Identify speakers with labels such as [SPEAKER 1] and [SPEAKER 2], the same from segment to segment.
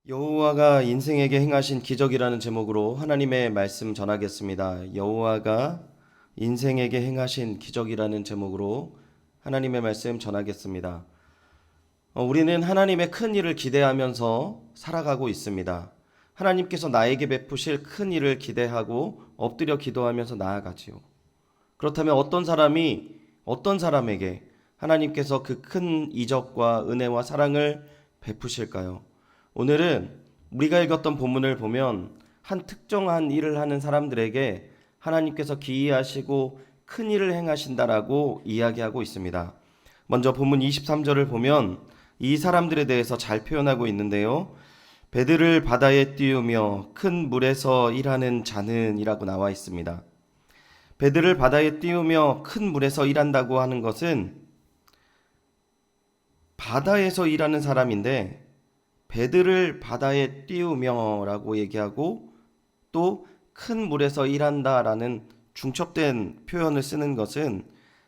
[SPEAKER 1] 여호와가 인생에게 행하신 기적이라는 제목으로 하나님의 말씀 전하겠습니다. 여호와가 인생에게 행하신 기적이라는 제목으로 하나님의 말씀 전하겠습니다. 우리는 하나님의 큰 일을 기대하면서 살아가고 있습니다. 하나님께서 나에게 베푸실 큰 일을 기대하고 엎드려 기도하면서 나아가지요. 그렇다면 어떤 사람에게 하나님께서 그 큰 이적과 은혜와 사랑을 베푸실까요? 오늘은 우리가 읽었던 본문을 보면 한 특정한 일을 하는 사람들에게 하나님께서 기이하시고 큰 일을 행하신다라고 이야기하고 있습니다. 먼저 본문 23절을 보면 이 사람들에 대해서 잘 표현하고 있는데요. 배들을 바다에 띄우며 큰 물에서 일하는 자는 이라고 나와 있습니다. 배들을 바다에 띄우며 큰 물에서 일한다고 하는 것은 바다에서 일하는 사람인데 배들을 바다에 띄우며 라고 얘기하고 또 큰 물에서 일한다라는 중첩된 표현을 쓰는 것은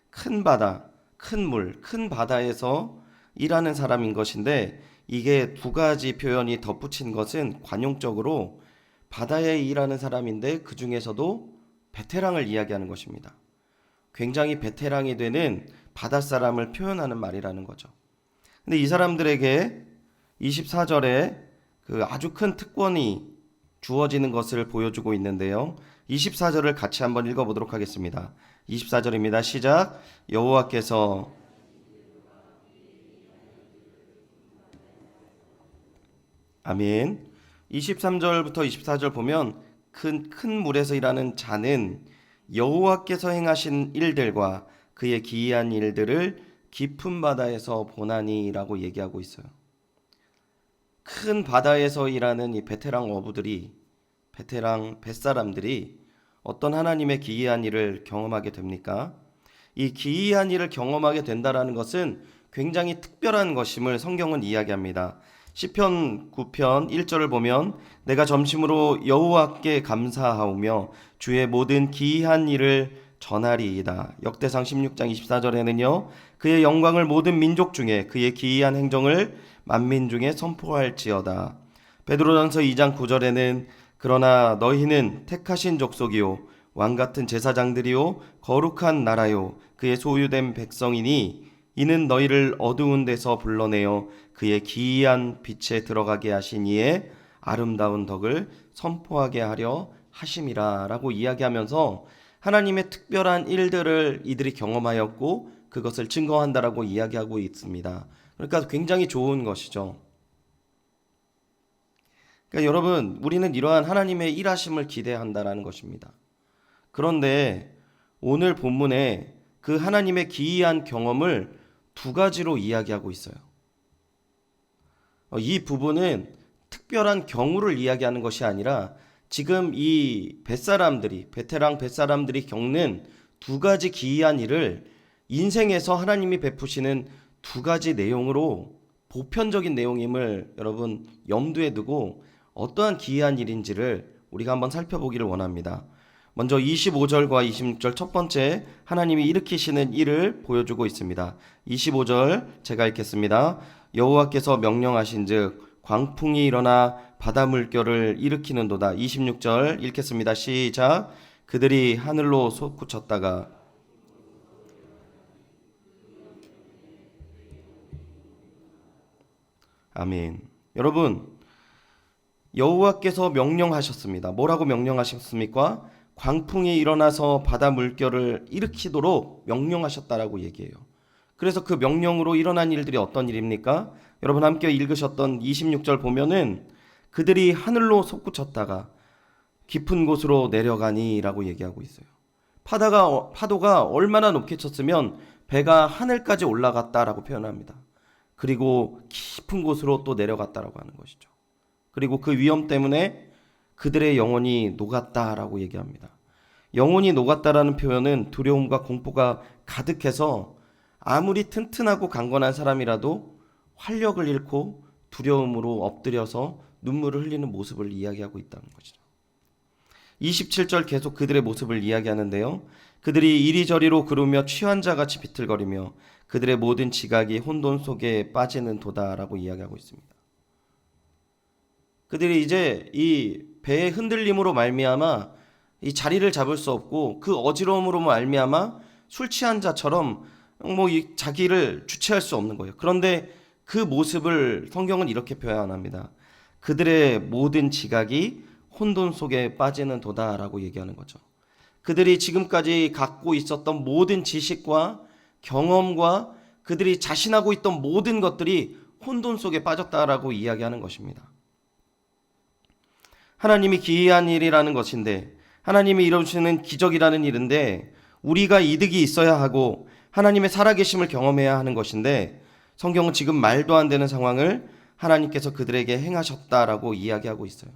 [SPEAKER 1] 큰 바다, 큰 물, 큰 바다에서 일하는 사람인 것인데 이게 두 가지 표현이 덧붙인 것은 관용적으로 바다에 일하는 사람인데 그 중에서도 베테랑을 이야기하는 것입니다. 굉장히 베테랑이 되는 바닷사람을 표현하는 말이라는 거죠. 근데 이 사람들에게 24절에 그 아주 큰 특권이 주어지는 것을 보여주고 있는데요. 24절을 같이 한번 읽어보도록 하겠습니다. 24절입니다. 시작. 여호와께서 아멘. 23절부터 24절 보면 큰 물에서 일하는 자는 여호와께서 행하신 일들과 그의 기이한 일들을 깊은 바다에서 보나니라고 얘기하고 있어요. 큰 바다에서 일하는 이 베테랑 어부들이, 베테랑 뱃사람들이 어떤 하나님의 기이한 일을 경험하게 됩니까? 이 기이한 일을 경험하게 된다라는 것은 굉장히 특별한 것임을 성경은 이야기합니다. 시편 9편 1절을 보면 내가 점심으로 여호와께 감사하오며 주의 모든 기이한 일을 전하리이다. 역대상 16장 24절에는요. 그의 영광을 모든 민족 중에 그의 기이한 행정을 만민 중에 선포할지어다. 베드로전서 2장 9절에는 그러나 너희는 택하신 족속이요 왕 같은 제사장들이요 거룩한 나라요 그의 소유된 백성이니 이는 너희를 어두운 데서 불러내어 그의 기이한 빛에 들어가게 하신 이의 아름다운 덕을 선포하게 하려 하심이라 라고 이야기하면서 하나님의 특별한 일들을 이들이 경험하였고 그것을 증거한다라고 이야기하고 있습니다. 그러니까 굉장히 좋은 것이죠. 그러니까 여러분, 우리는 이러한 하나님의 일하심을 기대한다라는 것입니다. 그런데 오늘 본문에 그 하나님의 기이한 경험을 두 가지로 이야기하고 있어요. 이 부분은 특별한 경우를 이야기하는 것이 아니라 지금 이 베테랑 뱃사람들이 겪는 두 가지 기이한 일을 인생에서 하나님이 베푸시는 두 가지 내용으로 보편적인 내용임을 여러분 염두에 두고 어떠한 기이한 일인지를 우리가 한번 살펴보기를 원합니다. 먼저 25절과 26절 첫 번째 하나님이 일으키시는 일을 보여주고 있습니다. 25절 제가 읽겠습니다. 여호와께서 명령하신즉 광풍이 일어나 바다 물결을 일으키는도다. 26절 읽겠습니다. 시작. 그들이 하늘로 솟구쳤다가 아멘. 여러분, 여호와께서 명령하셨습니다. 뭐라고 명령하셨습니까? 광풍이 일어나서 바다 물결을 일으키도록 명령하셨다라고 얘기해요. 그래서 그 명령으로 일어난 일들이 어떤 일입니까? 여러분 함께 읽으셨던 26절 보면은 그들이 하늘로 솟구쳤다가 깊은 곳으로 내려가니라고 얘기하고 있어요. 파도가 얼마나 높게 쳤으면 배가 하늘까지 올라갔다라고 표현합니다. 그리고 깊은 곳으로 또 내려갔다라고 하는 것이죠. 그리고 그 위험 때문에 그들의 영혼이 녹았다라고 얘기합니다. 영혼이 녹았다라는 표현은 두려움과 공포가 가득해서 아무리 튼튼하고 강건한 사람이라도 활력을 잃고 두려움으로 엎드려서 눈물을 흘리는 모습을 이야기하고 있다는 것이죠. 27절 계속 그들의 모습을 이야기하는데요. 그들이 이리저리로 구르며 취한 자같이 비틀거리며 그들의 모든 지각이 혼돈 속에 빠지는 도다라고 이야기하고 있습니다. 그들이 이제 이 배의 흔들림으로 말미암아 이 자리를 잡을 수 없고 그 어지러움으로 말미암아 술 취한 자처럼 뭐 이 자기를 주체할 수 없는 거예요. 그런데 그 모습을 성경은 이렇게 표현합니다. 그들의 모든 지각이 혼돈 속에 빠지는 도다라고 얘기하는 거죠. 그들이 지금까지 갖고 있었던 모든 지식과 경험과 그들이 자신하고 있던 모든 것들이 혼돈 속에 빠졌다라고 이야기하는 것입니다. 하나님이 기이한 일이라는 것인데, 하나님이 이루시는 기적이라는 일인데 우리가 이득이 있어야 하고 하나님의 살아계심을 경험해야 하는 것인데, 성경은 지금 말도 안 되는 상황을 하나님께서 그들에게 행하셨다라고 이야기하고 있어요.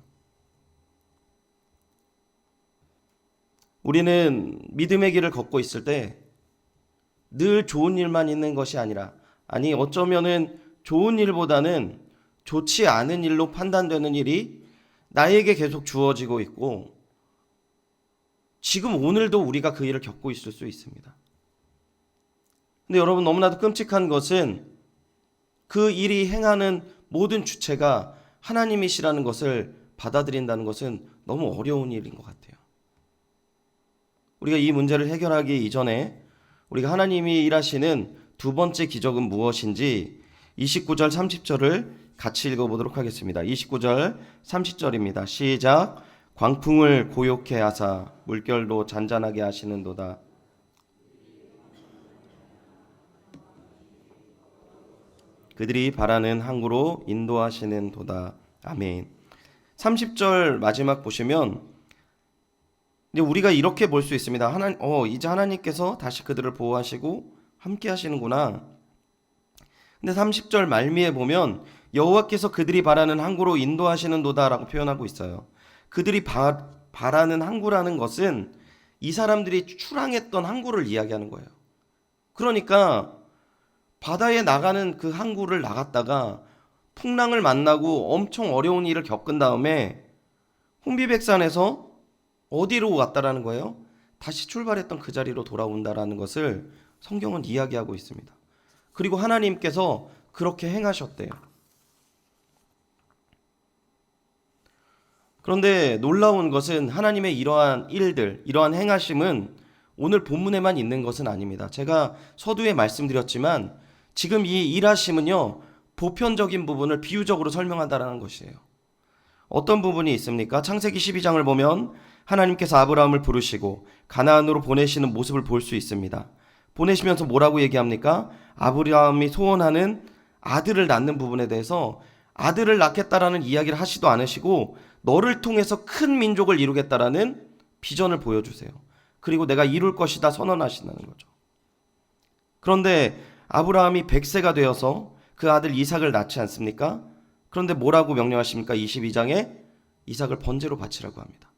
[SPEAKER 1] 우리는 믿음의 길을 걷고 있을 때 늘 좋은 일만 있는 것이 아니라, 아니 어쩌면은 좋은 일보다는 좋지 않은 일로 판단되는 일이 나에게 계속 주어지고 있고, 지금 오늘도 우리가 그 일을 겪고 있을 수 있습니다. 근데 여러분, 너무나도 끔찍한 것은 그 일이 행하는 모든 주체가 하나님이시라는 것을 받아들인다는 것은 너무 어려운 일인 것 같아요. 우리가 이 문제를 해결하기 이전에 우리가 하나님이 일하시는 두 번째 기적은 무엇인지 29절 30절을 같이 읽어보도록 하겠습니다. 29절 30절입니다. 시작. 광풍을 고요케 하사 물결도 잔잔하게 하시는도다. 그들이 바라는 항구로 인도하시는 도다. 아멘. 30절 마지막 보시면 이제 우리가 이렇게 볼 수 있습니다. 이제 하나님께서 다시 그들을 보호하시고 함께 하시는구나. 근데 30절 말미에 보면 여호와께서 그들이 바라는 항구로 인도하시는도다라고 표현하고 있어요. 그들이 바라는 항구라는 것은 이 사람들이 출항했던 항구를 이야기하는 거예요. 그러니까 바다에 나가는 그 항구를 나갔다가 풍랑을 만나고 엄청 어려운 일을 겪은 다음에 혼비백산에서 어디로 왔다라는 거예요? 다시 출발했던 그 자리로 돌아온다라는 것을 성경은 이야기하고 있습니다. 그리고 하나님께서 그렇게 행하셨대요. 그런데 놀라운 것은 하나님의 이러한 일들, 이러한 행하심은 오늘 본문에만 있는 것은 아닙니다. 제가 서두에 말씀드렸지만 지금 이 일하심은요, 보편적인 부분을 비유적으로 설명한다라는 것이에요. 어떤 부분이 있습니까? 창세기 12장을 보면 하나님께서 아브라함을 부르시고 가나안으로 보내시는 모습을 볼 수 있습니다. 보내시면서 뭐라고 얘기합니까? 아브라함이 소원하는 아들을 낳는 부분에 대해서 아들을 낳겠다라는 이야기를 하시도 않으시고 너를 통해서 큰 민족을 이루겠다라는 비전을 보여주세요. 그리고 내가 이룰 것이다 선언하신다는 거죠. 그런데 아브라함이 100세가 되어서 그 아들 이삭을 낳지 않습니까? 그런데 뭐라고 명령하십니까? 22장에 이삭을 번제로 바치라고 합니다.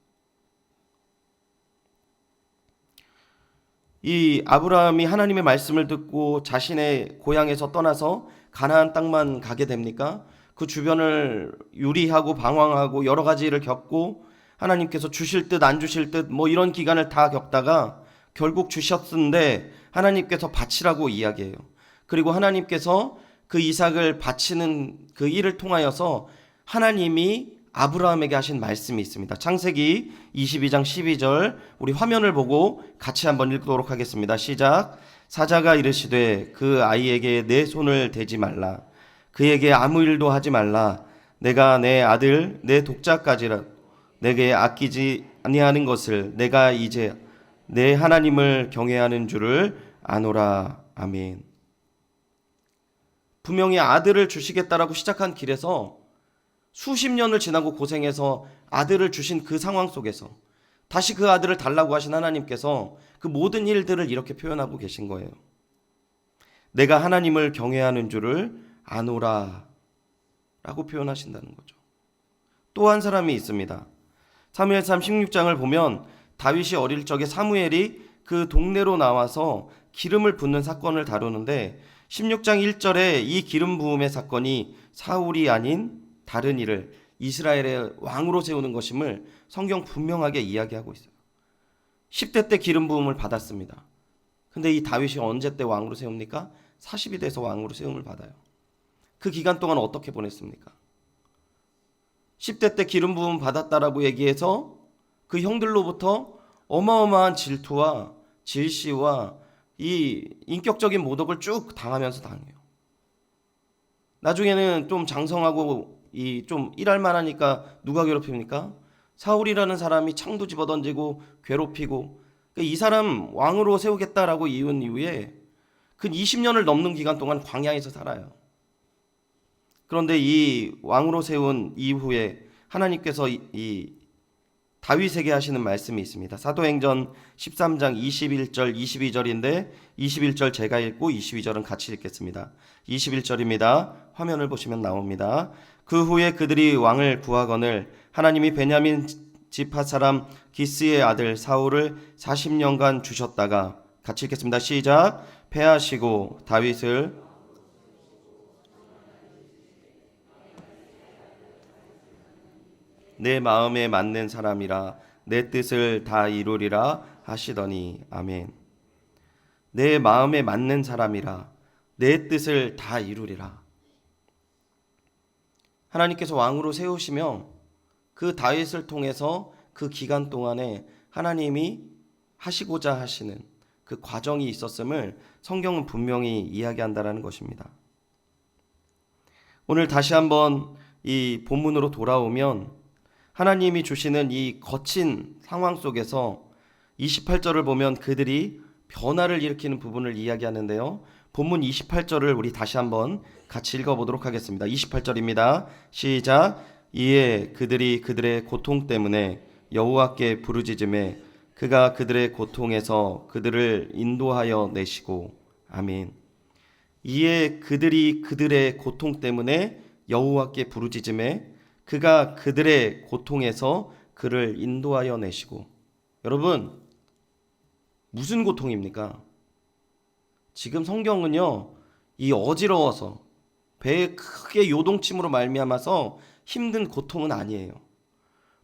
[SPEAKER 1] 이 아브라함이 하나님의 말씀을 듣고 자신의 고향에서 떠나서 가나안 땅만 가게 됩니까? 그 주변을 유리하고 방황하고 여러 가지 일을 겪고 하나님께서 주실 듯 안 주실 듯 뭐 이런 기간을 다 겪다가 결국 주셨는데 하나님께서 바치라고 이야기해요. 그리고 하나님께서 그 이삭을 바치는 그 일을 통하여서 하나님이 아브라함에게 하신 말씀이 있습니다. 창세기 22장 12절 우리 화면을 보고 같이 한번 읽도록 하겠습니다. 시작. 사자가 이르시되 그 아이에게 내 손을 대지 말라. 그에게 아무 일도 하지 말라. 내가 내 아들 내 독자까지라 내게 아끼지 아니하는 것을 내가 이제 내 하나님을 경외하는 줄을 아노라. 아멘. 분명히 아들을 주시겠다라고 시작한 길에서 수십 년을 지나고 고생해서 아들을 주신 그 상황 속에서 다시 그 아들을 달라고 하신 하나님께서 그 모든 일들을 이렇게 표현하고 계신 거예요. 내가 하나님을 경외하는 줄을 아노라 라고 표현하신다는 거죠. 또 한 사람이 있습니다. 사무엘상 16장을 보면 다윗이 어릴 적에 사무엘이 그 동네로 나와서 기름을 붓는 사건을 다루는데 16장 1절에 이 기름 부음의 사건이 사울이 아닌 다른 이를 이스라엘의 왕으로 세우는 것임을 성경 분명하게 이야기하고 있어요. 10대 때 기름 부음을 받았습니다. 근데 이 다윗이 언제 때 왕으로 세웁니까? 40이 돼서 왕으로 세움을 받아요. 그 기간 동안 어떻게 보냈습니까? 10대 때 기름 부음 받았다라고 얘기해서 그 형들로부터 어마어마한 질투와 질시와 이 인격적인 모독을 쭉 당하면서 당해요. 나중에는 좀 장성하고 이 좀 일할 만하니까 누가 괴롭힙니까? 사울이라는 사람이 창도 집어던지고 괴롭히고, 그러니까 이 사람 왕으로 세우겠다라고 이은 이후에 근 20년을 넘는 기간 동안 광야에서 살아요. 그런데 이 왕으로 세운 이후에 하나님께서 이 다윗에게 하시는 말씀이 있습니다. 사도행전 13장 21절 22절인데 21절 제가 읽고 22절은 같이 읽겠습니다. 21절입니다. 화면을 보시면 나옵니다. 그 후에 그들이 왕을 구하거늘 하나님이 베냐민 지파 사람 기스의 아들 사울을 40년간 주셨다가, 같이 읽겠습니다. 시작. 패하시고 다윗을 내 마음에 맞는 사람이라 내 뜻을 다 이루리라 하시더니. 아멘. 내 마음에 맞는 사람이라 내 뜻을 다 이루리라. 하나님께서 왕으로 세우시며 그 다윗을 통해서 그 기간 동안에 하나님이 하시고자 하시는 그 과정이 있었음을 성경은 분명히 이야기한다라는 것입니다. 오늘 다시 한번 이 본문으로 돌아오면 하나님이 주시는 이 거친 상황 속에서 28절을 보면 그들이 변화를 일으키는 부분을 이야기하는데요. 본문 28절을 우리 다시 한번 같이 읽어보도록 하겠습니다. 28절입니다. 시작. 이에 그들이 그들의 고통 때문에 여호와께 부르짖음에 그가 그들의 고통에서 그들을 인도하여 내시고. 아멘. 이에 그들이 그들의 고통 때문에 여호와께 부르짖음에 그가 그들의 고통에서 그를 인도하여 내시고. 여러분, 무슨 고통입니까? 지금 성경은요, 이 어지러워서 배에 크게 요동침으로 말미암아서 힘든 고통은 아니에요.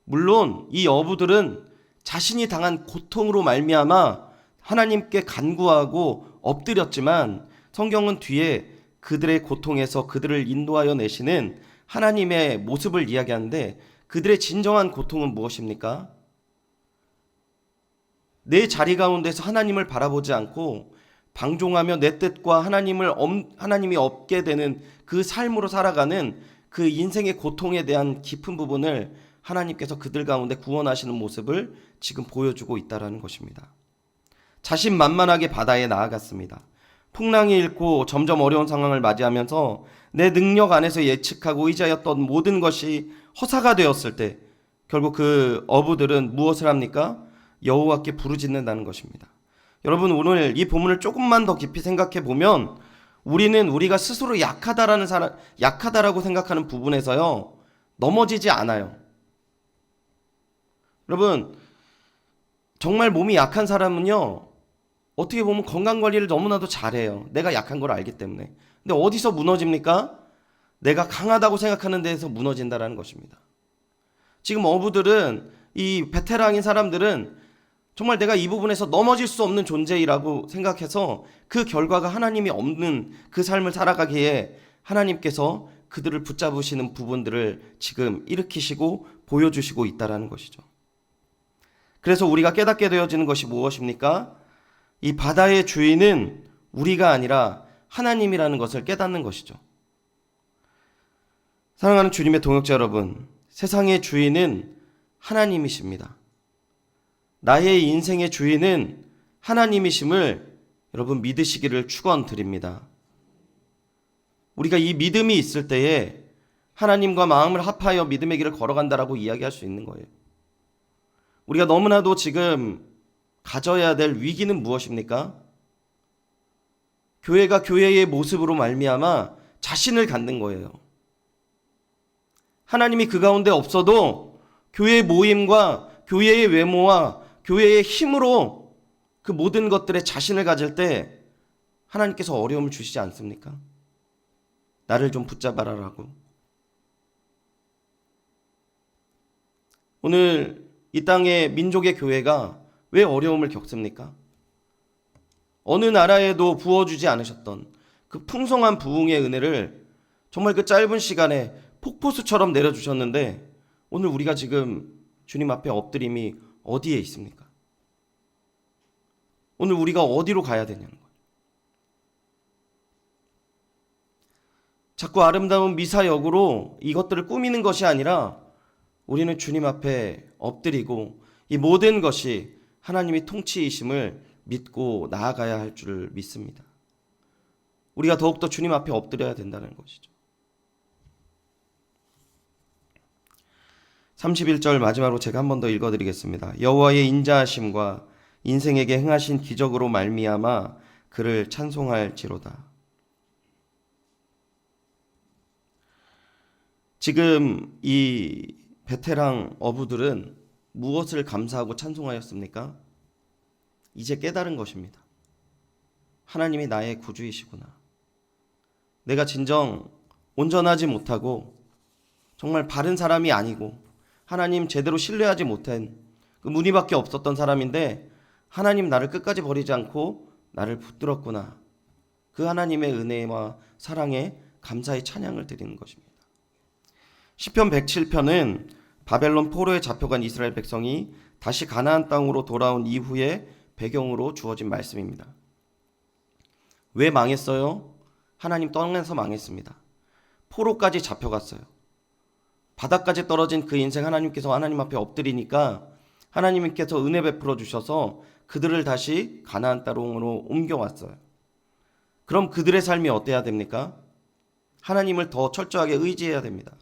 [SPEAKER 1] 물론 이 어부들은 자신이 당한 고통으로 말미암아 하나님께 간구하고 엎드렸지만, 성경은 뒤에 그들의 고통에서 그들을 인도하여 내시는 하나님의 모습을 이야기하는데, 그들의 진정한 고통은 무엇입니까? 내 자리 가운데서 하나님을 바라보지 않고 방종하며 내 뜻과 하나님이 없게 되는 그 삶으로 살아가는 그 인생의 고통에 대한 깊은 부분을 하나님께서 그들 가운데 구원하시는 모습을 지금 보여주고 있다는 것입니다. 자신만만하게 바다에 나아갔습니다. 풍랑이 일고 점점 어려운 상황을 맞이하면서 내 능력 안에서 예측하고 의지하였던 모든 것이 허사가 되었을 때 결국 그 어부들은 무엇을 합니까? 여호와께 부르짖는다는 것입니다. 여러분, 오늘 이 본문을 조금만 더 깊이 생각해 보면 우리는 우리가 스스로 약하다라고 생각하는 부분에서요, 넘어지지 않아요. 여러분, 정말 몸이 약한 사람은요, 어떻게 보면 건강관리를 너무나도 잘해요. 내가 약한 걸 알기 때문에. 근데 어디서 무너집니까? 내가 강하다고 생각하는 데에서 무너진다라는 것입니다. 지금 어부들은, 이 베테랑인 사람들은 정말 내가 이 부분에서 넘어질 수 없는 존재이라고 생각해서 그 결과가 하나님이 없는 그 삶을 살아가기에 하나님께서 그들을 붙잡으시는 부분들을 지금 일으키시고 보여주시고 있다는 것이죠. 그래서 우리가 깨닫게 되어지는 것이 무엇입니까? 이 바다의 주인은 우리가 아니라 하나님이라는 것을 깨닫는 것이죠. 사랑하는 주님의 동역자 여러분, 세상의 주인은 하나님이십니다. 나의 인생의 주인은 하나님이심을 여러분 믿으시기를 축원드립니다. 우리가 이 믿음이 있을 때에 하나님과 마음을 합하여 믿음의 길을 걸어간다라고 이야기할 수 있는 거예요. 우리가 너무나도 지금 가져야 될 위기는 무엇입니까? 교회가 교회의 모습으로 말미암아 자신을 갖는 거예요. 하나님이 그 가운데 없어도 교회의 모임과 교회의 외모와 교회의 힘으로 그 모든 것들에 자신을 가질 때 하나님께서 어려움을 주시지 않습니까? 나를 좀 붙잡아라라고. 오늘 이 땅의 민족의 교회가 왜 어려움을 겪습니까? 어느 나라에도 부어주지 않으셨던 그 풍성한 부흥의 은혜를 정말 그 짧은 시간에 폭포수처럼 내려주셨는데 오늘 우리가 지금 주님 앞에 엎드림이 어디에 있습니까? 오늘 우리가 어디로 가야 되냐는 거예요. 자꾸 아름다운 미사역으로 이것들을 꾸미는 것이 아니라 우리는 주님 앞에 엎드리고 이 모든 것이 하나님이 통치이심을 믿고 나아가야 할 줄 믿습니다. 우리가 더욱더 주님 앞에 엎드려야 된다는 것이죠. 31절 마지막으로 제가 한 번 더 읽어드리겠습니다. 여호와의 인자하심과 인생에게 행하신 기적으로 말미암아 그를 찬송할지로다. 지금 이 베테랑 어부들은 무엇을 감사하고 찬송하였습니까? 이제 깨달은 것입니다. 하나님이 나의 구주이시구나. 내가 진정 온전하지 못하고 정말 바른 사람이 아니고 하나님 제대로 신뢰하지 못한 그 무늬밖에 없었던 사람인데 하나님 나를 끝까지 버리지 않고 나를 붙들었구나. 그 하나님의 은혜와 사랑에 감사의 찬양을 드리는 것입니다. 시편 107편은 바벨론 포로에 잡혀간 이스라엘 백성이 다시 가나안 땅으로 돌아온 이후의 배경으로 주어진 말씀입니다. 왜 망했어요? 하나님 떠나서 망했습니다. 포로까지 잡혀갔어요. 바닥까지 떨어진 그 인생 하나님께서 하나님 앞에 엎드리니까 하나님께서 은혜 베풀어 주셔서 그들을 다시 가나안 땅으로 옮겨왔어요. 그럼 그들의 삶이 어때야 됩니까? 하나님을 더 철저하게 의지해야 됩니다.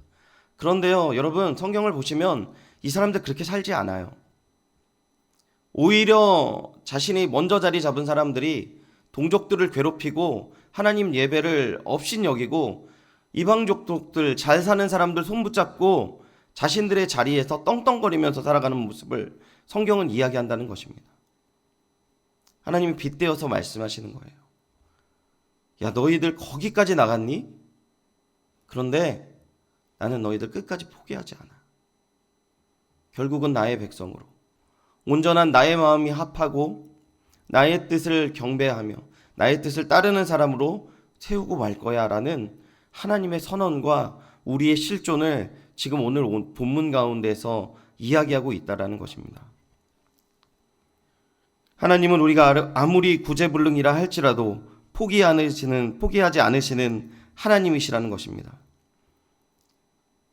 [SPEAKER 1] 그런데요, 여러분 성경을 보시면 이 사람들 그렇게 살지 않아요. 오히려 자신이 먼저 자리 잡은 사람들이 동족들을 괴롭히고 하나님 예배를 업신여기고 이방족들 잘 사는 사람들 손붙잡고 자신들의 자리에서 떵떵거리면서 살아가는 모습을 성경은 이야기한다는 것입니다. 하나님이 빗대어서 말씀하시는 거예요. 야, 너희들 거기까지 나갔니? 그런데 나는 너희들 끝까지 포기하지 않아. 결국은 나의 백성으로 온전한 나의 마음이 합하고 나의 뜻을 경배하며 나의 뜻을 따르는 사람으로 세우고 말 거야 라는 하나님의 선언과 우리의 실존을 지금 오늘 본문 가운데서 이야기하고 있다는 것입니다. 하나님은 우리가 아무리 구제불능이라 할지라도 포기하지 않으시는 하나님이시라는 것입니다.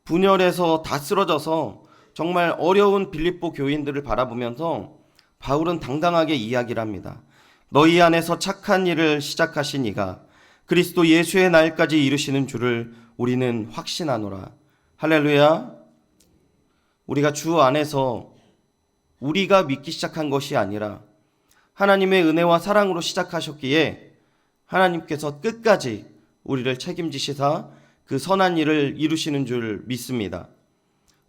[SPEAKER 1] 분열해서 다 쓰러져서 정말 어려운 빌립보 교인들을 바라보면서 바울은 당당하게 이야기를 합니다. 너희 안에서 착한 일을 시작하신 이가 그리스도 예수의 날까지 이루시는 줄을 우리는 확신하노라. 할렐루야. 우리가 주 안에서 우리가 믿기 시작한 것이 아니라 하나님의 은혜와 사랑으로 시작하셨기에 하나님께서 끝까지 우리를 책임지시사 그 선한 일을 이루시는 줄 믿습니다.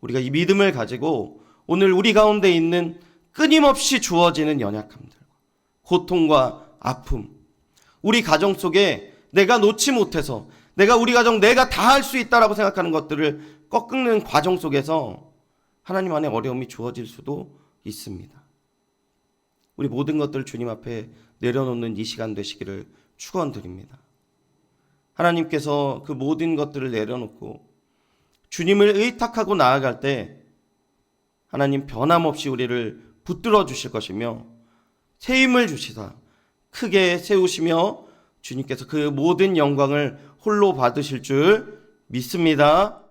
[SPEAKER 1] 우리가 이 믿음을 가지고 오늘 우리 가운데 있는 끊임없이 주어지는 연약함들, 고통과 아픔, 우리 가정 속에 내가 놓지 못해서 우리 가정 내가 다 할 수 있다라고 생각하는 것들을 꺾는 과정 속에서 하나님 안에 어려움이 주어질 수도 있습니다. 우리 모든 것들을 주님 앞에 내려놓는 이 시간 되시기를 축원드립니다. 하나님께서 그 모든 것들을 내려놓고 주님을 의탁하고 나아갈 때 하나님 변함없이 우리를 붙들어 주실 것이며 새 힘을 주시사 크게 세우시며 주님께서 그 모든 영광을 홀로 받으실 줄 믿습니다.